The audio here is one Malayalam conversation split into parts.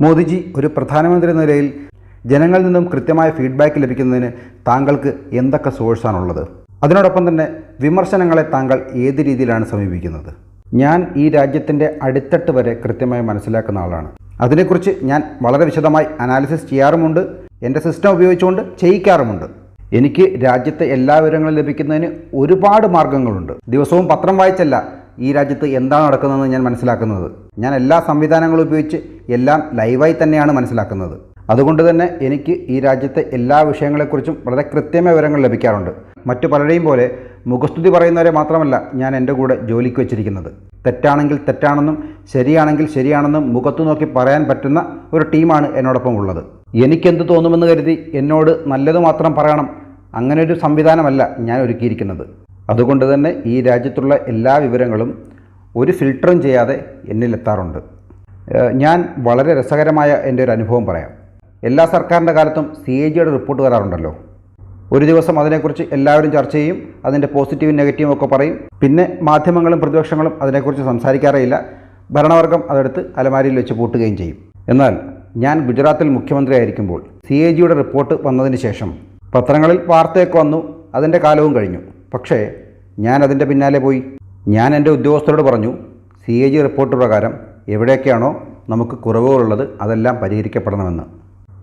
മോദിജി ഒരു പ്രധാനമന്ത്രി എന്ന നിലയിൽ ജനങ്ങളിൽ നിന്നും കൃത്യമായ ഫീഡ്ബാക്ക് ലഭിക്കുന്നതിന് താങ്കൾക്ക് എന്തൊക്കെ സോഴ്സാണുള്ളത്? അതിനോടൊപ്പം തന്നെ വിമർശനങ്ങളെ താങ്കൾ ഏത് രീതിയിലാണ് സമീപിക്കുന്നത്? ഞാൻ ഈ രാജ്യത്തിൻ്റെ അടിത്തട്ട് വരെ കൃത്യമായി മനസ്സിലാക്കുന്ന ആളാണ്. അതിനെക്കുറിച്ച് ഞാൻ വളരെ വിശദമായി അനാലിസിസ് ചെയ്യാറുമുണ്ട്. എൻ്റെ സിസ്റ്റം ഉപയോഗിച്ചുകൊണ്ട് ചെയ്യിക്കാറുമുണ്ട്. എനിക്ക് രാജ്യത്തെ എല്ലാ വിവരങ്ങളും ലഭിക്കുന്നതിന് ഒരുപാട് മാർഗങ്ങളുണ്ട്. ദിവസവും പത്രം വായിച്ചല്ല ഈ രാജ്യത്ത് എന്താണ് നടക്കുന്നതെന്ന് ഞാൻ മനസ്സിലാക്കുന്നത്. ഞാൻ എല്ലാ സംവിധാനങ്ങളും ഉപയോഗിച്ച് എല്ലാം ലൈവായി തന്നെയാണ് മനസ്സിലാക്കുന്നത്. അതുകൊണ്ട് തന്നെ എനിക്ക് ഈ രാജ്യത്തെ എല്ലാ വിഷയങ്ങളെക്കുറിച്ചും വളരെ കൃത്യമായ വിവരങ്ങൾ ലഭിക്കാറുണ്ട്. മറ്റു പലരെയും പോലെ മുഖസ്തുതി പറയുന്നവരെ മാത്രമല്ല ഞാൻ എൻ്റെ കൂടെ ജോലിക്ക് വെച്ചിരിക്കുന്നത്. തെറ്റാണെങ്കിൽ തെറ്റാണെന്നും ശരിയാണെങ്കിൽ ശരിയാണെന്നും മുഖത്തു നോക്കി പറയാൻ പറ്റുന്ന ഒരു ടീമാണ് എന്നോടൊപ്പം ഉള്ളത്. എനിക്കെന്ത് തോന്നുമെന്ന് കരുതി എന്നോട് നല്ലത് മാത്രം പറയണം, അങ്ങനെ ഒരു സംവിധാനമല്ല ഞാൻ ഒരുക്കിയിരിക്കുന്നത്. അതുകൊണ്ട് തന്നെ ഈ രാജ്യത്തുള്ള എല്ലാ വിവരങ്ങളും ഒരു ഫിൽട്ടറും ചെയ്യാതെ എന്നിലെത്താറുണ്ട്. ഞാൻ വളരെ രസകരമായ എൻ്റെ ഒരു അനുഭവം പറയാം. എല്ലാ സർക്കാരിൻ്റെ കാലത്തും CAGയുടെ റിപ്പോർട്ട് വരാറുണ്ടല്ലോ. ഒരു ദിവസം അതിനെക്കുറിച്ച് എല്ലാവരും ചർച്ച ചെയ്യും, അതിൻ്റെ പോസിറ്റീവും നെഗറ്റീവും ഒക്കെ പറയും. പിന്നെ മാധ്യമങ്ങളും പ്രതിപക്ഷങ്ങളും അതിനെക്കുറിച്ച് സംസാരിക്കാറേയില്ല. ഭരണവർഗം അതെടുത്ത് അലമാരിയിൽ വെച്ച് പൂട്ടുകയും ചെയ്യും. എന്നാൽ ഞാൻ ഗുജറാത്തിൽ മുഖ്യമന്ത്രി ആയിരിക്കുമ്പോൾ CAGയുടെ റിപ്പോർട്ട് വന്നതിന് ശേഷം പത്രങ്ങളിൽ വാർത്തയൊക്കെ വന്നു, അതിൻ്റെ കാലവും കഴിഞ്ഞു. പക്ഷേ ഞാൻ അതിൻ്റെ പിന്നാലെ പോയി. ഞാൻ എൻ്റെ ഉദ്യോഗസ്ഥരോട് പറഞ്ഞു, CAG റിപ്പോർട്ട് പ്രകാരം എവിടെയൊക്കെയാണോ നമുക്ക് കുറവുകളുള്ളത് അതെല്ലാം പരിഹരിക്കപ്പെടണമെന്ന്.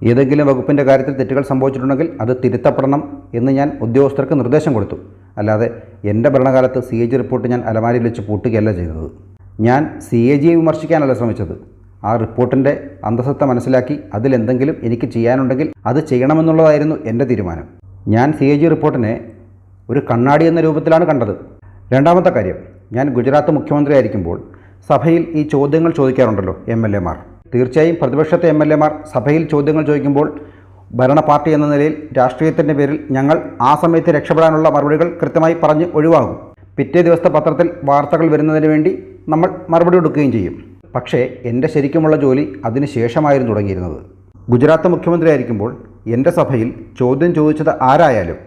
ഏതെങ്കിലും വകുപ്പിൻ്റെ കാര്യത്തിൽ തെറ്റുകൾ സംഭവിച്ചിട്ടുണ്ടെങ്കിൽ അത് തിരുത്തപ്പെടണം എന്ന് ഞാൻ ഉദ്യോഗസ്ഥർക്ക് നിർദ്ദേശം കൊടുത്തു. അല്ലാതെ എൻ്റെ ഭരണകാലത്ത് CAG റിപ്പോർട്ട് ഞാൻ അലമാരിയിൽ വെച്ച് പൂട്ടുകയല്ല ചെയ്തത്. ഞാൻ CAGയെ വിമർശിക്കാനല്ല ശ്രമിച്ചത്. ആ റിപ്പോർട്ടിൻ്റെ അന്തസത്ത മനസ്സിലാക്കി അതിലെന്തെങ്കിലും എനിക്ക് ചെയ്യാനുണ്ടെങ്കിൽ അത് ചെയ്യണമെന്നുള്ളതായിരുന്നു എൻ്റെ തീരുമാനം. ഞാൻ CAG റിപ്പോർട്ടിനെ ഒരു കണ്ണാടി എന്ന രൂപത്തിലാണ് കണ്ടത്. രണ്ടാമത്തെ കാര്യം, ഞാൻ ഗുജറാത്ത് മുഖ്യമന്ത്രി ആയിരിക്കുമ്പോൾ സഭയിൽ ഈ ചോദ്യങ്ങൾ ചോദിക്കാറുണ്ടല്ലോ MLA മാർ. തീർച്ചയായും പ്രതിപക്ഷത്തെ MLA മാർ സഭയിൽ ചോദ്യങ്ങൾ ചോദിക്കുമ്പോൾ ഭരണ പാർട്ടി എന്ന നിലയിൽ രാഷ്ട്രീയത്തിൻ്റെ പേരിൽ ഞങ്ങൾ ആ സമയത്ത് രക്ഷപ്പെടാനുള്ള മറുപടികൾ കൃത്യമായി പറഞ്ഞ് ഒഴിവാകും. പിറ്റേ ദിവസത്തെ പത്രത്തിൽ വാർത്തകൾ വരുന്നതിന് വേണ്ടി നമ്മൾ മറുപടി കൊടുക്കുകയും ചെയ്യും. പക്ഷേ എൻ്റെ ശരിക്കുമുള്ള ജോലി അതിന് ശേഷമായിരുന്നു തുടങ്ങിയിരുന്നത്. ഗുജറാത്ത് മുഖ്യമന്ത്രി ആയിരിക്കുമ്പോൾ എൻ്റെ സഭയിൽ ചോദ്യം ചോദിച്ചത് ആരായാലും,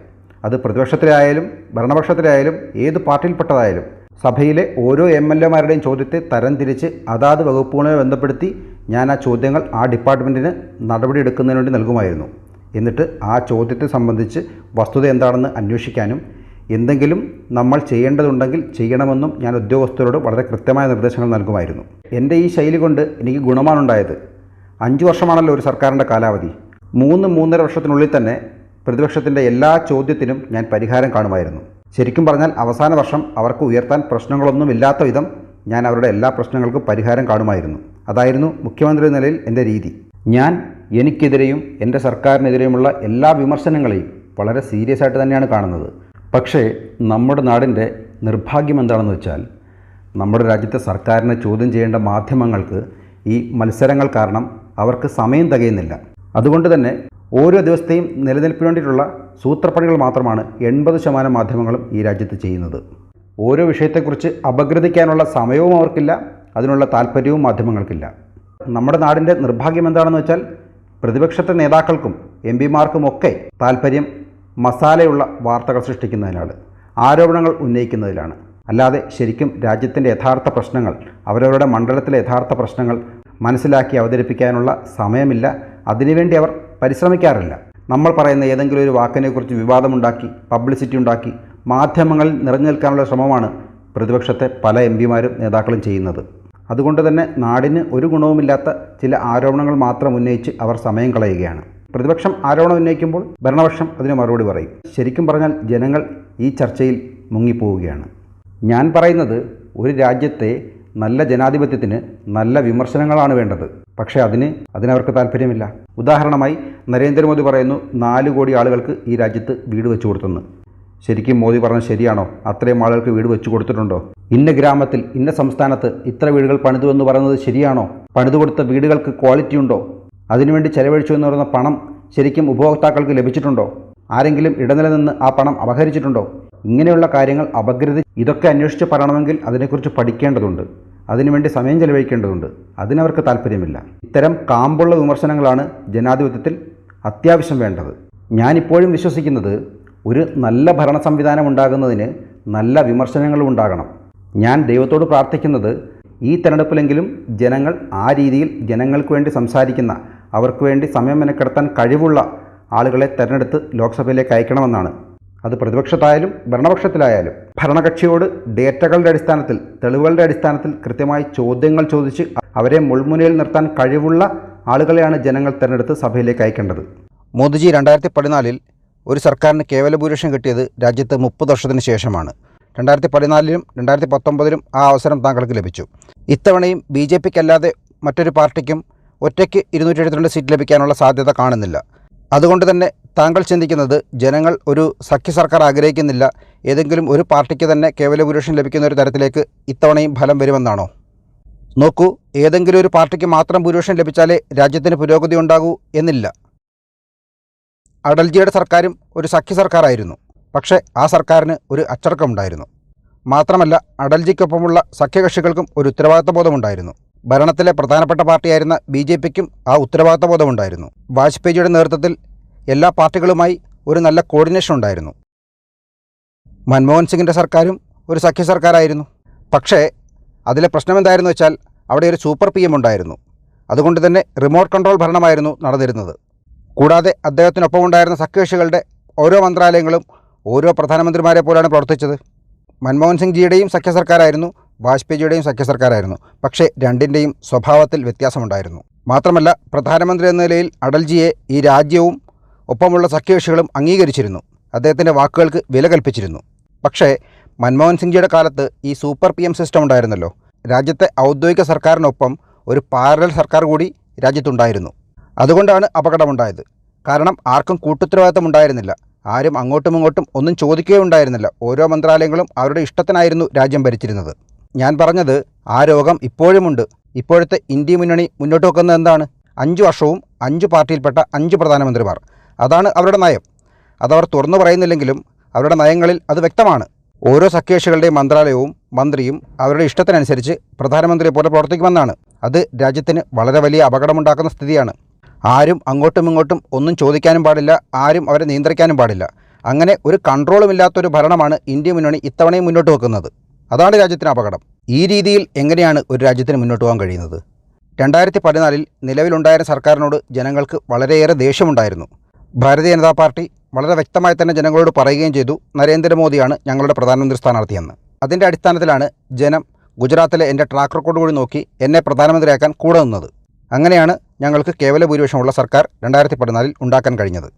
അത് പ്രതിപക്ഷത്തിലായാലും ഭരണപക്ഷത്തിലായാലും ഏത് പാർട്ടിയിൽപ്പെട്ടതായാലും, സഭയിലെ ഓരോ MLA മാരുടെയും ചോദ്യത്തെ തരംതിരിച്ച് അതാത് വകുപ്പുകളുമായി ബന്ധപ്പെടുത്തി ഞാൻ ആ ചോദ്യങ്ങൾ ആ ഡിപ്പാർട്ട്മെൻറ്റിന് നടപടിയെടുക്കുന്നതിന് വേണ്ടി നൽകുമായിരുന്നു. എന്നിട്ട് ആ ചോദ്യത്തെ സംബന്ധിച്ച് വസ്തുത എന്താണെന്ന് അന്വേഷിക്കാനും എന്തെങ്കിലും നമ്മൾ ചെയ്യേണ്ടതുണ്ടെങ്കിൽ ചെയ്യണമെന്നും ഞാൻ ഉദ്യോഗസ്ഥരോട് വളരെ കൃത്യമായ നിർദ്ദേശങ്ങൾ നൽകുമായിരുന്നു. എൻ്റെ ഈ ശൈലി കൊണ്ട് എനിക്ക് ഗുണമാണുണ്ടായത്. 5 വർഷമാണല്ലോ ഒരു സർക്കാരിൻ്റെ കാലാവധി. 3-3.5 വർഷത്തിനുള്ളിൽ തന്നെ പ്രതിപക്ഷത്തിൻ്റെ എല്ലാ ചോദ്യത്തിനും ഞാൻ പരിഹാരം കാണുമായിരുന്നു. ശരിക്കും പറഞ്ഞാൽ അവസാന വർഷം അവർക്ക് ഉയർത്താൻ പ്രശ്നങ്ങളൊന്നുമില്ലാത്ത വിധം ഞാൻ അവരുടെ എല്ലാ പ്രശ്നങ്ങൾക്കും പരിഹാരം കാണുമായിരുന്നു. അതായിരുന്നു മുഖ്യമന്ത്രി എന്ന നിലയിൽ എൻ്റെ രീതി. ഞാൻ എനിക്കെതിരെയും എൻ്റെ സർക്കാരിനെതിരെയുമുള്ള എല്ലാ വിമർശനങ്ങളെയും വളരെ സീരിയസ് ആയിട്ട് തന്നെയാണ് കാണുന്നത്. പക്ഷേ നമ്മുടെ നാടിൻ്റെ നിർഭാഗ്യം എന്താണെന്ന് വെച്ചാൽ നമ്മുടെ രാജ്യത്തെ സർക്കാരിനെ ചോദ്യം ചെയ്യേണ്ട മാധ്യമങ്ങൾക്ക് ഈ മത്സരങ്ങൾ കാരണം അവർക്ക് സമയം തികയുന്നില്ല. അതുകൊണ്ട് തന്നെ ഓരോ ദിവസത്തെയും നിലനിൽപ്പിന് വേണ്ടിയിട്ടുള്ള സൂത്രപ്പണികൾ മാത്രമാണ് 80% മാധ്യമങ്ങളും ഈ രാജ്യത്ത് ചെയ്യുന്നത്. ഓരോ വിഷയത്തെക്കുറിച്ച് അപഗ്രഥിക്കാനുള്ള സമയവും അവർക്കില്ല, അതിനുള്ള താല്പര്യവും മാധ്യമങ്ങൾക്കില്ല. നമ്മുടെ നാടിൻ്റെ നിർഭാഗ്യം എന്താണെന്ന് വെച്ചാൽ പ്രതിപക്ഷത്തെ നേതാക്കൾക്കും MP മാർക്കുമൊക്കെ താല്പര്യം മസാലയുള്ള വാർത്തകൾ സൃഷ്ടിക്കുന്നതിനാണ്, ആരോപണങ്ങൾ ഉന്നയിക്കുന്നതിലാണ്. അല്ലാതെ ശരിക്കും രാജ്യത്തിൻ്റെ യഥാർത്ഥ പ്രശ്നങ്ങൾ, അവരവരുടെ മണ്ഡലത്തിലെ യഥാർത്ഥ പ്രശ്നങ്ങൾ മനസ്സിലാക്കി അവതരിപ്പിക്കാനുള്ള സമയമില്ല. അതിനുവേണ്ടി അവർ പരിശ്രമിക്കാറില്ല. നമ്മൾ പറയുന്ന ഏതെങ്കിലും ഒരു വാക്കിനെക്കുറിച്ച് വിവാദമുണ്ടാക്കി പബ്ലിസിറ്റി ഉണ്ടാക്കി മാധ്യമങ്ങളിൽ നിറഞ്ഞു നിൽക്കാനുള്ള ശ്രമമാണ് പ്രതിപക്ഷത്തെ പല MP മാരും നേതാക്കളും ചെയ്യുന്നത്. അതുകൊണ്ട് തന്നെ നാടിന് ഒരു ഗുണവുമില്ലാത്ത ചില ആരോപണങ്ങൾ മാത്രം ഉന്നയിച്ച് അവർ സമയം കളയുകയാണ്. പ്രതിപക്ഷം ആരോപണം ഉന്നയിക്കുമ്പോൾ ഭരണപക്ഷം അതിന് മറുപടി പറയും. ശരിക്കും പറഞ്ഞാൽ ജനങ്ങൾ ഈ ചർച്ചയിൽ മുങ്ങിപ്പോവുകയാണ്. ഞാൻ പറയുന്നത് ഒരു രാജ്യത്തെ നല്ല ജനാധിപത്യത്തിന് നല്ല വിമർശനങ്ങളാണ് വേണ്ടത്. പക്ഷേ അതിനവർക്ക് താല്പര്യമില്ല. ഉദാഹരണമായി നരേന്ദ്രമോദി പറയുന്നു 4 കോടി ആളുകൾക്ക് ഈ രാജ്യത്ത് വീട് വെച്ചു കൊടുത്തെന്ന്. ശരിക്കും മോദി പറഞ്ഞത് ശരിയാണോ? അത്രയും ആളുകൾക്ക് വീട് വെച്ചു കൊടുത്തിട്ടുണ്ടോ? ഇന്ന ഗ്രാമത്തിൽ ഇന്ന സംസ്ഥാനത്ത് ഇത്ര വീടുകൾ പണിതു എന്ന് പറയുന്നത് ശരിയാണോ? പണിതു കൊടുത്ത വീടുകൾക്ക് ക്വാളിറ്റി ഉണ്ടോ? അതിനുവേണ്ടി ചെലവഴിച്ചു എന്ന് പറയുന്ന പണം ശരിക്കും ഉപഭോക്താക്കൾക്ക് ലഭിച്ചിട്ടുണ്ടോ? ആരെങ്കിലും ഇടനില നിന്ന് ആ പണം അപഹരിച്ചിട്ടുണ്ടോ? ഇങ്ങനെയുള്ള കാര്യങ്ങൾ ഇതൊക്കെ അന്വേഷിച്ച് പറയണമെങ്കിൽ അതിനെക്കുറിച്ച് പഠിക്കേണ്ടതുണ്ട്, അതിനുവേണ്ടി സമയം ചെലവഴിക്കേണ്ടതുണ്ട്. അതിനവർക്ക് താല്പര്യമില്ല. ഇത്തരം കാമ്പുള്ള വിമർശനങ്ങളാണ് ജനാധിപത്യത്തിൽ അത്യാവശ്യം വേണ്ടത്. ഞാനിപ്പോഴും വിശ്വസിക്കുന്നത് ഒരു നല്ല ഭരണ സംവിധാനം ഉണ്ടാകുന്നതിന് നല്ല വിമർശനങ്ങളും ഉണ്ടാകണം. ഞാൻ ദൈവത്തോട് പ്രാർത്ഥിക്കുന്നത് ഈ തെരഞ്ഞെടുപ്പിലെങ്കിലും ജനങ്ങൾ ആ രീതിയിൽ ജനങ്ങൾക്ക് വേണ്ടി സംസാരിക്കുന്ന, അവർക്ക് വേണ്ടി സമയം മെനക്കെടുത്താൻ കഴിവുള്ള ആളുകളെ തെരഞ്ഞെടുത്ത് ലോക്സഭയിലേക്ക് അയക്കണമെന്നാണ്. അത് പ്രതിപക്ഷത്തായാലും ഭരണപക്ഷത്തിലായാലും ഭരണകക്ഷിയോട് ഡേറ്റകളുടെ അടിസ്ഥാനത്തിൽ, തെളിവുകളുടെ അടിസ്ഥാനത്തിൽ കൃത്യമായി ചോദ്യങ്ങൾ ചോദിച്ച് അവരെ മുൾമുനയിൽ നിർത്താൻ കഴിവുള്ള ആളുകളെയാണ് ജനങ്ങൾ തെരഞ്ഞെടുത്ത് സഭയിലേക്ക് അയക്കേണ്ടത്. മോദിജി 2014 ഒരു സർക്കാരിന് കേവല ഭൂരിപക്ഷം കിട്ടിയത് രാജ്യത്ത് 30 വർഷത്തിന് ശേഷമാണ്. 2014 2019 ആ അവസരം താങ്കൾക്ക് ലഭിച്ചു. ഇത്തവണയും BJPക്കല്ലാതെ മറ്റൊരു പാർട്ടിക്കും ഒറ്റയ്ക്ക് 272 സീറ്റ് ലഭിക്കാനുള്ള സാധ്യത കാണുന്നില്ല. അതുകൊണ്ട് തന്നെ താങ്കൾ ചിന്തിക്കുന്നത് ജനങ്ങൾ ഒരു സഖ്യ സർക്കാർ ആഗ്രഹിക്കുന്നില്ല, ഏതെങ്കിലും ഒരു പാർട്ടിക്ക് തന്നെ കേവല ഭൂരിപക്ഷം ലഭിക്കുന്ന ഒരു തരത്തിലേക്ക് ഇത്തവണയും ഫലം വരുമെന്നാണോ? നോക്കൂ, ഏതെങ്കിലും ഒരു പാർട്ടിക്ക് മാത്രം ഭൂരിപക്ഷം ലഭിച്ചാലേ രാജ്യത്തിന് പുരോഗതി ഉണ്ടാകൂ എന്നില്ല. അടൽജിയുടെ സർക്കാരും ഒരു സഖ്യ സർക്കാരായിരുന്നു. പക്ഷേ ആ സർക്കാരിന് ഒരു അച്ചടക്കമുണ്ടായിരുന്നു. മാത്രമല്ല, അടൽജിക്കൊപ്പമുള്ള സഖ്യകക്ഷികൾക്കും ഒരു ഉത്തരവാദിത്ത ബോധമുണ്ടായിരുന്നു. ഭരണത്തിലെ പ്രധാനപ്പെട്ട പാർട്ടിയായിരുന്ന BJPക്കും ആ ഉത്തരവാദിത്ത ബോധമുണ്ടായിരുന്നു. വാജ്പേയിജിയുടെ നേതൃത്വത്തിൽ എല്ലാ പാർട്ടികളുമായി ഒരു നല്ല കോർഡിനേഷൻ ഉണ്ടായിരുന്നു. മൻമോഹൻ സിംഗിൻ്റെ സർക്കാരും ഒരു സഖ്യ സർക്കാരായിരുന്നു. പക്ഷേ അതിലെ പ്രശ്നം എന്തായിരുന്നു വെച്ചാൽ അവിടെ ഒരു സൂപ്പർ PM ഉണ്ടായിരുന്നു. അതുകൊണ്ട് തന്നെ റിമോട്ട് കൺട്രോൾ ഭരണമായിരുന്നു നടന്നിരുന്നത്. കൂടാതെ അദ്ദേഹത്തിനൊപ്പമുണ്ടായിരുന്ന സഖ്യകക്ഷികളുടെ ഓരോ മന്ത്രാലയങ്ങളും ഓരോ പ്രധാനമന്ത്രിമാരെ പോലെയാണ് പ്രവർത്തിച്ചത്. മൻമോഹൻ സിംഗ് ജിയുടെയും സഖ്യ സർക്കാരായിരുന്നു, വാജ്പേയിജിയുടെയും സഖ്യ സർക്കാരായിരുന്നു. പക്ഷേ രണ്ടിൻ്റെയും സ്വഭാവത്തിൽ വ്യത്യാസമുണ്ടായിരുന്നു. മാത്രമല്ല, പ്രധാനമന്ത്രി എന്ന നിലയിൽ അടൽജിയെ ഈ രാജ്യവും ഒപ്പമുള്ള സഖ്യകക്ഷികളും അംഗീകരിച്ചിരുന്നു, അദ്ദേഹത്തിൻ്റെ വാക്കുകൾക്ക് വില കൽപ്പിച്ചിരുന്നു. പക്ഷേ മൻമോഹൻ സിംഗ് ജിയുടെ കാലത്ത് ഈ സൂപ്പർ PM സിസ്റ്റം ഉണ്ടായിരുന്നല്ലോ. രാജ്യത്തെ ഔദ്യോഗിക സർക്കാരിനൊപ്പം ഒരു പാരലൽ സർക്കാർ കൂടി രാജ്യത്തുണ്ടായിരുന്നു. അതുകൊണ്ടാണ് അപകടമുണ്ടായത്. കാരണം ആർക്കും കൂട്ടുത്തരവാദിത്തം ഉണ്ടായിരുന്നില്ല. ആരും അങ്ങോട്ടും ഇങ്ങോട്ടും ഒന്നും ചോദിക്കുകയുണ്ടായിരുന്നില്ല. ഓരോ മന്ത്രാലയങ്ങളും അവരുടെ ഇഷ്ടത്തിനായിരുന്നു രാജ്യം ഭരിച്ചിരുന്നത്. ഞാൻ പറഞ്ഞത് ആ രോഗം ഇപ്പോഴുമുണ്ട്. ഇപ്പോഴത്തെ ഇന്ത്യ മുന്നണി മുന്നോട്ട് വെക്കുന്നത് എന്താണ്? 5 വർഷവും 5 പാർട്ടിയിൽപ്പെട്ട 5 പ്രധാനമന്ത്രിമാർ. അതാണ് അവരുടെ നയം. അതവർ തുറന്നു പറയുന്നില്ലെങ്കിലും അവരുടെ നയങ്ങളിൽ അത് വ്യക്തമാണ്. ഓരോ സഖ്യകക്ഷികളുടെയും മന്ത്രാലയവും മന്ത്രിയും അവരുടെ ഇഷ്ടത്തിനനുസരിച്ച് പ്രധാനമന്ത്രിയെ പോലെ പ്രവർത്തിക്കുമെന്നാണ്. അത് രാജ്യത്തിന് വളരെ വലിയ അപകടമുണ്ടാക്കുന്ന സ്ഥിതിയാണ്. ആരും അങ്ങോട്ടും ഇങ്ങോട്ടും ഒന്നും ചോദിക്കാനും പാടില്ല, ആരും അവരെ നിയന്ത്രിക്കാനും പാടില്ല. അങ്ങനെ ഒരു കൺട്രോളുമില്ലാത്തൊരു ഭരണമാണ് ഇന്ത്യ മുന്നണി ഇത്തവണയും മുന്നോട്ട് വെക്കുന്നത്. അതാണ് രാജ്യത്തിന് അപകടം. ഈ രീതിയിൽ എങ്ങനെയാണ് ഒരു രാജ്യത്തിന് മുന്നോട്ട് പോകാൻ കഴിയുന്നത്? 2014 നിലവിലുണ്ടായിരുന്ന സർക്കാരിനോട് ജനങ്ങൾക്ക് വളരെയേറെ ദേഷ്യമുണ്ടായിരുന്നു. ഭാരതീയ ജനതാ പാർട്ടി വളരെ വ്യക്തമായി തന്നെ ജനങ്ങളോട് പറയുകയും ചെയ്തു, നരേന്ദ്രമോദിയാണ് ഞങ്ങളുടെ പ്രധാനമന്ത്രി സ്ഥാനാർത്ഥിയെന്ന്. അതിൻ്റെ അടിസ്ഥാനത്തിലാണ് ജനം ഗുജറാത്തിലെ എൻ്റെ ട്രാക്ക് റെക്കോർഡ് കൂടി നോക്കി എന്നെ പ്രധാനമന്ത്രിയാക്കാൻ കൂടെ നിന്നത്. അങ്ങനെയാണ് ഞങ്ങൾക്ക് കേവല ഭൂരിപക്ഷമുള്ള സർക്കാർ 2014 ഉണ്ടാക്കാൻ കഴിഞ്ഞത്.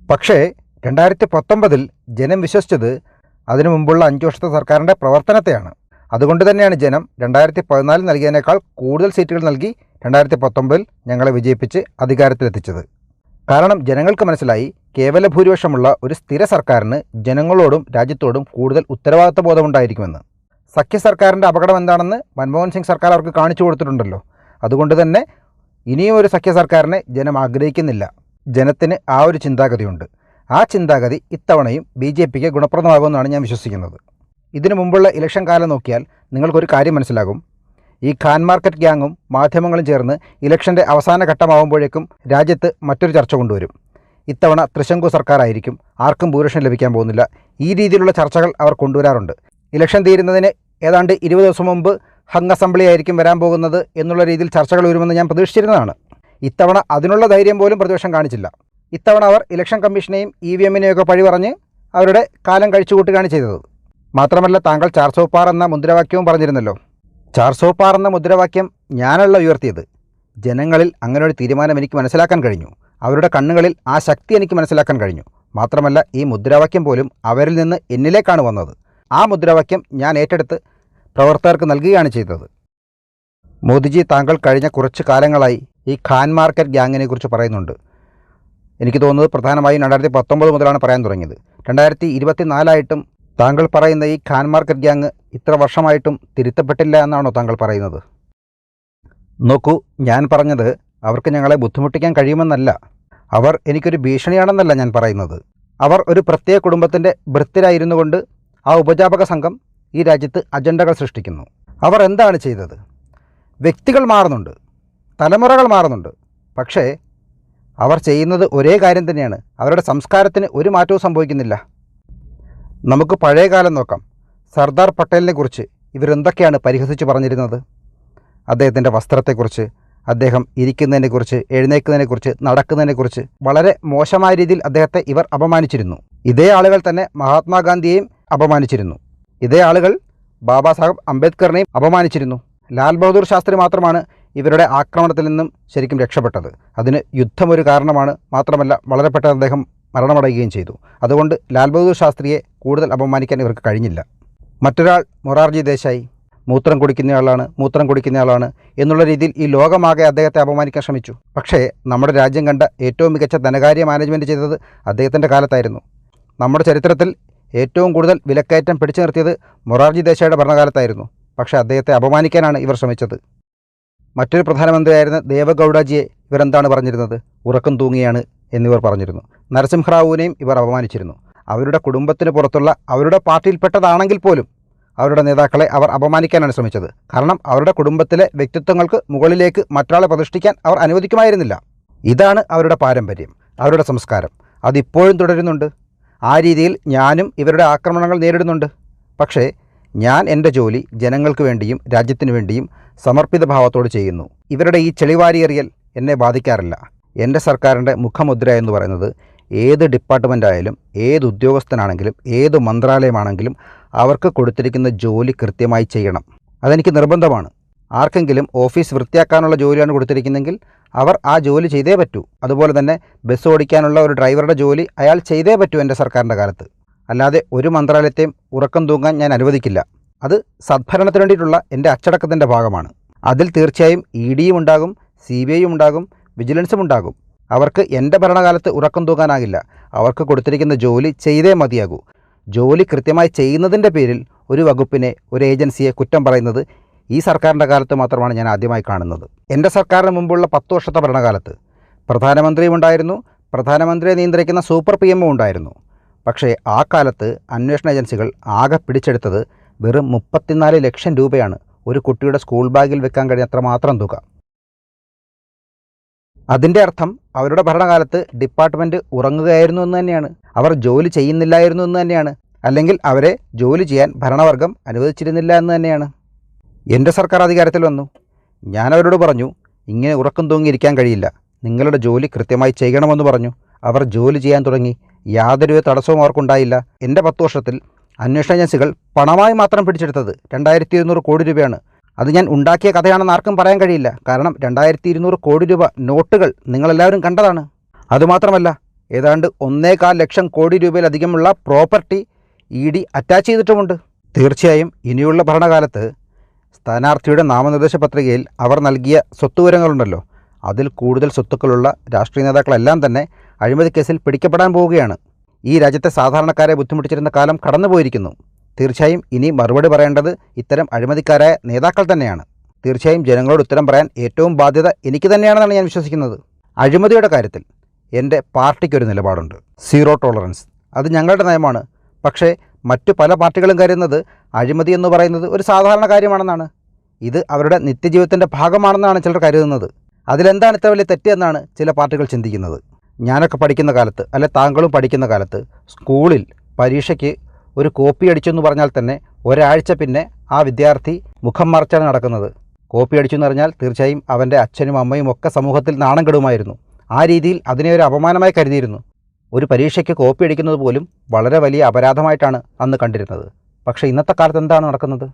പക്ഷേ 2019 ജനം വിശ്വസിച്ചത് അതിനു മുമ്പുള്ള 5 വർഷത്തെ സർക്കാരിൻ്റെ പ്രവർത്തനത്തെയാണ്. അതുകൊണ്ട് തന്നെയാണ് ജനം 2014 നൽകിയതിനേക്കാൾ കൂടുതൽ സീറ്റുകൾ നൽകി 2019 ഞങ്ങളെ വിജയിപ്പിച്ച് അധികാരത്തിലെത്തിച്ചത്. കാരണം ജനങ്ങൾക്ക് മനസ്സിലായി, കേവല ഭൂരിപക്ഷമുള്ള ഒരു സ്ഥിര സർക്കാരിന് ജനങ്ങളോടും രാജ്യത്തോടും കൂടുതൽ ഉത്തരവാദിത്ത ബോധമുണ്ടായിരിക്കുമെന്ന്. സഖ്യ സർക്കാരിൻ്റെ അപകടം എന്താണെന്ന് മൻമോഹൻ സിംഗ് സർക്കാർ അവർക്ക് കാണിച്ചു കൊടുത്തിട്ടുണ്ടല്ലോ. അതുകൊണ്ട് തന്നെ ഇനിയും ഒരു സഖ്യ സർക്കാരിനെ ജനം ആഗ്രഹിക്കുന്നില്ല. ജനത്തിന് ആ ഒരു ചിന്താഗതിയുണ്ട്. ആ ചിന്താഗതി ഇത്തവണയും BJPക്ക് ഗുണപ്രദമാകുമെന്നാണ് ഞാൻ വിശ്വസിക്കുന്നത്. ഇതിനു മുമ്പുള്ള ഇലക്ഷൻ കാലം നോക്കിയാൽ നിങ്ങൾക്കൊരു കാര്യം മനസ്സിലാകും. ഈ ഖാൻ മാർക്കറ്റ് ഗ്യാങ്ങും മാധ്യമങ്ങളും ചേർന്ന് ഇലക്ഷൻ്റെ അവസാന ഘട്ടമാകുമ്പോഴേക്കും രാജ്യത്ത് മറ്റൊരു ചർച്ച കൊണ്ടുവരും. ഇത്തവണ ത്രിശങ്കു സർക്കാരായിരിക്കും, ആർക്കും ഭൂരിപക്ഷം ലഭിക്കാൻ പോകുന്നില്ല. ഈ രീതിയിലുള്ള ചർച്ചകൾ അവർ കൊണ്ടുവരാറുണ്ട്. ഇലക്ഷൻ തീരുന്നതിന് ഏതാണ്ട് 20 ദിവസം മുമ്പ് ഹങ് അസംബ്ലി ആയിരിക്കും വരാൻ പോകുന്നത് എന്നുള്ള രീതിയിൽ ചർച്ചകൾ വരുമെന്ന് ഞാൻ പ്രതീക്ഷിച്ചിരുന്നതാണ്. ഇത്തവണ അതിനുള്ള ധൈര്യം പോലും പ്രതിപക്ഷം കാണിച്ചില്ല. ഇത്തവണ അവർ ഇലക്ഷൻ കമ്മീഷനെയും EVMനെയൊക്കെ പഴി പറഞ്ഞ് അവരുടെ കാലം കഴിച്ചുകൂട്ടുകയാണ് ചെയ്തത്. മാത്രമല്ല, താങ്കൾ 400 പാർ എന്ന മുദ്രാവാക്യവും പറഞ്ഞിരുന്നല്ലോ. 400 പാർ എന്ന മുദ്രാവാക്യം ഞാനല്ല ഉയർത്തിയത്. ജനങ്ങളിൽ അങ്ങനെ ഒരു തീരുമാനം എനിക്ക് മനസ്സിലാക്കാൻ കഴിഞ്ഞു. അവരുടെ കണ്ണുകളിൽ ആ ശക്തി എനിക്ക് മനസ്സിലാക്കാൻ കഴിഞ്ഞു. മാത്രമല്ല, ഈ മുദ്രാവാക്യം പോലും അവരിൽ നിന്ന് എന്നിലേക്കാണ് വന്നത്. ആ മുദ്രാവാക്യം ഞാൻ ഏറ്റെടുത്ത് പ്രവർത്തകർക്ക് നൽകുകയാണ് ചെയ്തത്. മോദിജി, താങ്കൾ കഴിഞ്ഞ കുറച്ച് കാലങ്ങളായി ഈ ഖാൻ മാർക്കറ്റ് ഗ്യാങ്ങിനെ കുറിച്ച് പറയുന്നുണ്ട്. എനിക്ക് തോന്നുന്നത് പ്രധാനമായും 2019 മുതലാണ് പറയാൻ തുടങ്ങിയത്. 2024 താങ്കൾ പറയുന്ന ഈ ഖാൻ മാർക്കറ്റ് ഗ്യാങ് ഇത്ര വർഷമായിട്ടും തിരുത്തപ്പെട്ടില്ല എന്നാണോ താങ്കൾ പറയുന്നത്? നോക്കൂ, ഞാൻ പറഞ്ഞത് അവർക്ക് ഞങ്ങളെ ബുദ്ധിമുട്ടിക്കാൻ കഴിയുമെന്നല്ല. അവർ എനിക്കൊരു ഭീഷണിയാണെന്നല്ല ഞാൻ പറയുന്നത്. അവർ ഒരു പ്രത്യേക കുടുംബത്തിൻ്റെ ഭൃത്യരായിരുന്നു കൊണ്ട് ആ ഉപജാപക സംഘം ഈ രാജ്യത്ത് അജണ്ടകൾ സൃഷ്ടിക്കുന്നു. അവർ എന്താണ് ചെയ്തത്? വ്യക്തികൾ മാറുന്നുണ്ട്, തലമുറകൾ മാറുന്നുണ്ട്, പക്ഷേ അവർ ചെയ്യുന്നത് ഒരേ കാര്യം തന്നെയാണ്. അവരുടെ സംസ്കാരത്തിന് ഒരു മാറ്റവും സംഭവിക്കുന്നില്ല. നമുക്ക് പഴയ കാലം നോക്കാം. സർദാർ പട്ടേലിനെ കുറിച്ച് ഇവരെന്തൊക്കെയാണ് പരിഹസിച്ച് പറഞ്ഞിരുന്നത്? അദ്ദേഹത്തിൻ്റെ വസ്ത്രത്തെക്കുറിച്ച്, അദ്ദേഹം ഇരിക്കുന്നതിനെക്കുറിച്ച്, എഴുന്നേൽക്കുന്നതിനെക്കുറിച്ച്, നടക്കുന്നതിനെക്കുറിച്ച് വളരെ മോശമായ രീതിയിൽ അദ്ദേഹത്തെ ഇവർ അപമാനിച്ചിരുന്നു. ഇതേ ആളുകൾ തന്നെ മഹാത്മാഗാന്ധിയെയും അപമാനിച്ചിരുന്നു. ഇതേ ആളുകൾ ബാബാ സാഹബ് അംബേദ്കറിനെയും അപമാനിച്ചിരുന്നു. ലാൽ ബഹദൂർ ശാസ്ത്രി മാത്രമാണ് ഇവരുടെ ആക്രമണത്തിൽ നിന്നും ശരിക്കും രക്ഷപ്പെട്ടത്. അതിന് യുദ്ധം ഒരു കാരണമാണ്. മാത്രമല്ല വളരെ പെട്ടെന്ന് അദ്ദേഹം മരണമടയുകയും ചെയ്തു. അതുകൊണ്ട് ലാൽ ബഹദൂർ ശാസ്ത്രിയെ കൂടുതൽ അപമാനിക്കാൻ ഇവർക്ക് കഴിഞ്ഞില്ല. മറ്റൊരാൾ മൊറാർജി ദേശായി മൂത്രം കുടിക്കുന്നയാളാണ് എന്നുള്ള രീതിയിൽ ഈ ലോകമാകെ അദ്ദേഹത്തെ അപമാനിക്കാൻ ശ്രമിച്ചു. പക്ഷേ നമ്മുടെ രാജ്യം കണ്ട ഏറ്റവും മികച്ച ധനകാര്യ മാനേജ്മെൻറ്റ് ചെയ്തത് അദ്ദേഹത്തിൻ്റെ കാലത്തായിരുന്നു. നമ്മുടെ ചരിത്രത്തിൽ ഏറ്റവും കൂടുതൽ വിലക്കയറ്റം പിടിച്ചു നിർത്തിയത് മൊറാർജി ദേശായിയുടെ ഭരണകാലത്തായിരുന്നു. പക്ഷേ അദ്ദേഹത്തെ അപമാനിക്കാനാണ് ഇവർ ശ്രമിച്ചത്. മറ്റൊരു പ്രധാനമന്ത്രിയായിരുന്ന ദേവഗൗഡജിയെ ഇവരെന്താണ് പറഞ്ഞിരുന്നത്? ഉറക്കം തൂങ്ങിയാണ് എന്നിവർ പറഞ്ഞിരുന്നു. നരസിംഹറാവുവിനെയും ഇവർ അപമാനിച്ചിരുന്നു. അവരുടെ കുടുംബത്തിന് പുറത്തുള്ള അവരുടെ പാർട്ടിയിൽപ്പെട്ടതാണെങ്കിൽ പോലും അവരുടെ നേതാക്കളെ അവർ അപമാനിക്കാനാണ് ശ്രമിച്ചത്. കാരണം അവരുടെ കുടുംബത്തിലെ വ്യക്തിത്വങ്ങൾക്ക് മുകളിലേക്ക് മറ്റൊരാളെ പ്രതിഷ്ഠിക്കാൻ അവർ അനുവദിക്കുമായിരുന്നില്ല. ഇതാണ് അവരുടെ പാരമ്പര്യം, അവരുടെ സംസ്കാരം. അതിപ്പോഴും തുടരുന്നുണ്ട്. ആ രീതിയിൽ ഞാനും ഇവരുടെ ആക്രമണങ്ങൾ നേരിടുന്നുണ്ട്. പക്ഷേ ഞാൻ എൻ്റെ ജോലി ജനങ്ങൾക്ക് വേണ്ടിയും രാജ്യത്തിനു വേണ്ടിയും സമർപ്പിത ഭാവത്തോട് ചെയ്യുന്നു. ഇവരുടെ ഈ ചെളിവാരിയെറിയൽ എന്നെ ബാധിക്കാറില്ല. എൻ്റെ സർക്കാരിൻ്റെ മുഖമുദ്ര എന്ന് പറയുന്നത് ഏത് ഡിപ്പാർട്ട്മെൻറ്റായാലും, ഏത് ഉദ്യോഗസ്ഥനാണെങ്കിലും, ഏത് മന്ത്രാലയമാണെങ്കിലും അവർക്ക് കൊടുത്തിരിക്കുന്ന ജോലി കൃത്യമായി ചെയ്യണം. അതെനിക്ക് നിർബന്ധമാണ്. ആർക്കെങ്കിലും ഓഫീസ് വൃത്തിയാക്കാനുള്ള ജോലിയാണ് കൊടുത്തിരിക്കുന്നതെങ്കിൽ അവർ ആ ജോലി ചെയ്തേ പറ്റൂ. അതുപോലെ തന്നെ ബസ് ഓടിക്കാനുള്ള ഒരു ഡ്രൈവറുടെ ജോലി അയാൾ ചെയ്തേ പറ്റൂ എൻ്റെ സർക്കാരിൻ്റെ കാലത്ത്. അല്ലാതെ ഒരു മന്ത്രാലയത്തെയും ഉറക്കം തൂങ്ങാൻ ഞാൻ അനുവദിക്കില്ല. അത് സദ്ഭരണത്തിന് വേണ്ടിയിട്ടുള്ള എൻ്റെ അച്ചടക്കത്തിൻ്റെ ഭാഗമാണ്. അതിൽ തീർച്ചയായും EDയും ഉണ്ടാകും, CBIയും ഉണ്ടാകും, വിജിലൻസും ഉണ്ടാകും. അവർക്ക് എൻ്റെ ഭരണകാലത്ത് ഉറക്കം തൂങ്ങാനാകില്ല. അവർക്ക് കൊടുത്തിരിക്കുന്ന ജോലി ചെയ്തേ മതിയാകൂ. ജോലി കൃത്യമായി ചെയ്യുന്നതിൻ്റെ പേരിൽ ഒരു വകുപ്പിനെ, ഒരു ഏജൻസിയെ കുറ്റം പറയുന്നത് ഈ സർക്കാരിൻ്റെ കാലത്ത് മാത്രമാണ് ഞാൻ ആദ്യമായി കാണുന്നത്. എൻ്റെ സർക്കാരിന് മുമ്പുള്ള 10 വർഷത്തെ ഭരണകാലത്ത് പ്രധാനമന്ത്രിയും ഉണ്ടായിരുന്നു, പ്രധാനമന്ത്രിയെ നിയന്ത്രിക്കുന്ന സൂപ്പർ PM ഉണ്ടായിരുന്നു. പക്ഷേ ആ കാലത്ത് അന്വേഷണ ഏജൻസികൾ ആകെ പിടിച്ചെടുത്തത് വെറും 34 ലക്ഷം രൂപയാണ്. ഒരു കുട്ടിയുടെ സ്കൂൾ ബാഗിൽ വെക്കാൻ കഴിയുന്നത്ര മാത്രം തുക. അതിൻ്റെ അർത്ഥം അവരുടെ ഭരണകാലത്ത് ഡിപ്പാർട്ട്മെൻറ്റ് ഉറങ്ങുകയായിരുന്നു എന്ന് തന്നെയാണ്. അവർ ജോലി ചെയ്യുന്നില്ലായിരുന്നു എന്ന് തന്നെയാണ്. അല്ലെങ്കിൽ അവരെ ജോലി ചെയ്യാൻ ഭരണവർഗം അനുവദിച്ചിരുന്നില്ല എന്ന് തന്നെയാണ്. എൻ്റെ സർക്കാർ അധികാരത്തിൽ വന്നു. ഞാൻ അവരോട് പറഞ്ഞു, ഇങ്ങനെ ഉറക്കം തൂങ്ങിയിരിക്കാൻ കഴിയില്ല, നിങ്ങളുടെ ജോലി കൃത്യമായി ചെയ്യണമെന്ന് പറഞ്ഞു. അവർ ജോലി ചെയ്യാൻ തുടങ്ങി. യാതൊരു തടസ്സവും അവർക്കുണ്ടായില്ല. എൻ്റെ 10 വർഷത്തിൽ അന്വേഷണ ഏജൻസികൾ പണമായി മാത്രം പിടിച്ചെടുത്തത് 2200 കോടി രൂപയാണ്. അത് ഞാൻ ഉണ്ടാക്കിയ കഥയാണെന്ന് ആർക്കും പറയാൻ കഴിയില്ല. കാരണം 2200 കോടി രൂപ നോട്ടുകൾ നിങ്ങളെല്ലാവരും കണ്ടതാണ്. അതുമാത്രമല്ല, ഏതാണ്ട് 1.25 lakh crore രൂപയിലധികമുള്ള property ED attach ചെയ്തിട്ടുമുണ്ട്. തീർച്ചയായും ഇനിയുള്ള ഭരണകാലത്ത് സ്ഥാനാർത്ഥിയുടെ നാമനിർദ്ദേശ പത്രികയിൽ അവർ നൽകിയ സ്വത്തുവിവരങ്ങളുണ്ടല്ലോ, അതിൽ കൂടുതൽ സ്വത്തുക്കളുള്ള രാഷ്ട്രീയ നേതാക്കളെല്ലാം തന്നെ അഴിമതി കേസിൽ പിടിക്കപ്പെടാൻ പോവുകയാണ്. ഈ രാജ്യത്തെ സാധാരണക്കാരെ ബുദ്ധിമുട്ടിച്ചിരുന്ന കാലം കടന്നുപോയിരിക്കുന്നു. തീർച്ചയായും ഇനി മറുപടി പറയേണ്ടത് ഇത്തരം അഴിമതിക്കാരായ നേതാക്കൾ തന്നെയാണ്. തീർച്ചയായും ജനങ്ങളോട് ഉത്തരം പറയാൻ ഏറ്റവും ബാധ്യത എനിക്ക് തന്നെയാണെന്നാണ് ഞാൻ വിശ്വസിക്കുന്നത്. അഴിമതിയുടെ കാര്യത്തിൽ എൻ്റെ പാർട്ടിക്കൊരു നിലപാടുണ്ട്, 0 ടോളറൻസ്. അത് ഞങ്ങളുടെ നയമാണ്. പക്ഷേ മറ്റു പല പാർട്ടികളും കരുതുന്നത് അഴിമതി എന്ന് പറയുന്നത് ഒരു സാധാരണ കാര്യമാണെന്നാണ്. ഇത് അവരുടെ നിത്യജീവിതത്തിൻ്റെ ഭാഗമാണെന്നാണ് ചിലർ കരുതുന്നത്. അതിലെന്താണ് ഇത്ര വലിയ തെറ്റ് എന്നാണ് ചില പാർട്ടികൾ ചിന്തിക്കുന്നത്. ഞാനൊക്കെ പഠിക്കുന്ന കാലത്ത്, അല്ലെ താങ്കളും പഠിക്കുന്ന കാലത്ത്, സ്കൂളിൽ പരീക്ഷയ്ക്ക് ഒരു കോപ്പി അടിച്ചെന്ന് പറഞ്ഞാൽ തന്നെ ഒരാഴ്ച പിന്നെ ആ വിദ്യാർത്ഥി മുഖം മറച്ചാണ് നടക്കുന്നത്. കോപ്പി അടിച്ചു എന്ന് പറഞ്ഞാൽ തീർച്ചയായും അവൻ്റെ അച്ഛനും അമ്മയും ഒക്കെ സമൂഹത്തിൽ നാണം കെടുമായിരുന്നു. ആ രീതിയിൽ അതിനെ ഒരു അപമാനമായി കരുതിയിരുന്നു. ഒരു പരീക്ഷയ്ക്ക് കോപ്പി അടിക്കുന്നത് പോലും വളരെ വലിയ അപരാധമായിട്ടാണ് അന്ന് കണ്ടിരുന്നത്. പക്ഷേ ഇന്നത്തെ കാലത്ത് എന്താണ് നടക്കുന്നത്?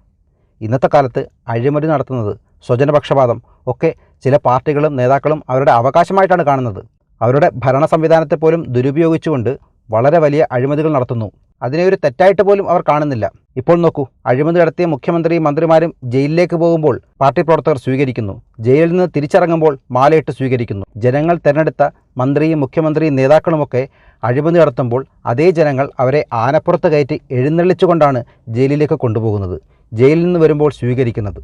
ഇന്നത്തെ കാലത്ത് അഴിമതി നടത്തുന്നത്, സ്വജനപക്ഷപാതം ഒക്കെ ചില പാർട്ടികളും നേതാക്കളും അവരുടെ അവകാശമായിട്ടാണ് കാണുന്നത്. അവരുടെ ഭരണ സംവിധാനത്തെ പോലും ദുരുപയോഗിച്ചുകൊണ്ട് വളരെ വലിയ അഴിമതികൾ നടത്തുന്നു. അതിനെ ഒരു തെറ്റായിട്ട് പോലും അവർ കാണുന്നില്ല. ഇപ്പോൾ നോക്കൂ, അഴിമതി നടത്തിയ മുഖ്യമന്ത്രിയും മന്ത്രിമാരും ജയിലിലേക്ക് പോകുമ്പോൾ പാർട്ടി പ്രവർത്തകർ സ്വീകരിക്കുന്നു. ജയിലിൽ നിന്ന് തിരിച്ചിറങ്ങുമ്പോൾ മാലയിട്ട് സ്വീകരിക്കുന്നു. ജനങ്ങൾ തിരഞ്ഞെടുത്ത മന്ത്രിയും മുഖ്യമന്ത്രിയും നേതാക്കളുമൊക്കെ അഴിമതി നടത്തുമ്പോൾ അതേ ജനങ്ങൾ അവരെ ആനപ്പുറത്ത് കയറ്റി എഴുന്നള്ളിച്ചുകൊണ്ടാണ് ജയിലിലേക്ക് കൊണ്ടുപോകുന്നത്. ജയിലിൽ നിന്ന് വരുമ്പോൾ സ്വീകരിക്കുന്നത്.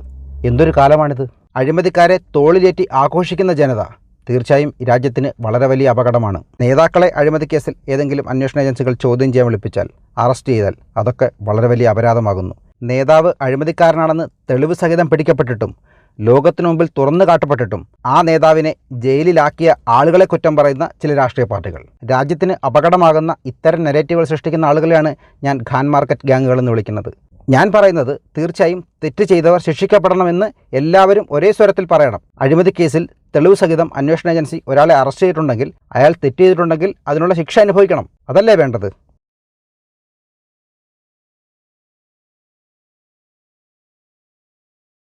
എന്തൊരു കാലമാണിത്! അഴിമതിക്കാരെ തോളിലേറ്റി ആഘോഷിക്കുന്ന ജനത തീർച്ചയായും രാജ്യത്തിന് വളരെ വലിയ അപകടമാണ്. നേതാക്കളെ അഴിമതി കേസിൽ ഏതെങ്കിലും അന്വേഷണ ഏജൻസികൾ ചോദ്യം ചെയ്യാൻ വിളിപ്പിച്ചാൽ, അറസ്റ്റ് ചെയ്താൽ അതൊക്കെ വളരെ വലിയ അപരാധമാകുന്നു. നേതാവ് അഴിമതിക്കാരനാണെന്ന് തെളിവ് സഹിതം പിടിക്കപ്പെട്ടിട്ടും ലോകത്തിനു മുമ്പിൽ തുറന്നു കാട്ടപ്പെട്ടിട്ടും ആ നേതാവിനെ ജയിലിലാക്കിയ ആളുകളെ കുറ്റം പറയുന്ന ചില രാഷ്ട്രീയ പാർട്ടികൾ, രാജ്യത്തിന് അപകടമാകുന്ന ഇത്തരം നെഗറ്റീവുകൾ സൃഷ്ടിക്കുന്ന ആളുകളെയാണ് ഞാൻ ഖാൻ മാർക്കറ്റ് ഗ്യാങ്ങുകൾ എന്ന് വിളിക്കുന്നത്. ഞാൻ പറയുന്നത് തീർച്ചയായും തെറ്റ് ചെയ്തവർ ശിക്ഷിക്കപ്പെടണമെന്ന് എല്ലാവരും ഒരേ സ്വരത്തിൽ പറയണം. അഴിമതി കേസിൽ തെളിവ് സഹിതം അന്വേഷണ ഏജൻസി ഒരാളെ അറസ്റ്റ് ചെയ്തിട്ടുണ്ടെങ്കിൽ അയാൾ തെറ്റ് ചെയ്തിട്ടുണ്ടെങ്കിൽ അതിനുള്ള ശിക്ഷ അനുഭവിക്കണം. അതല്ലേ വേണ്ടത്?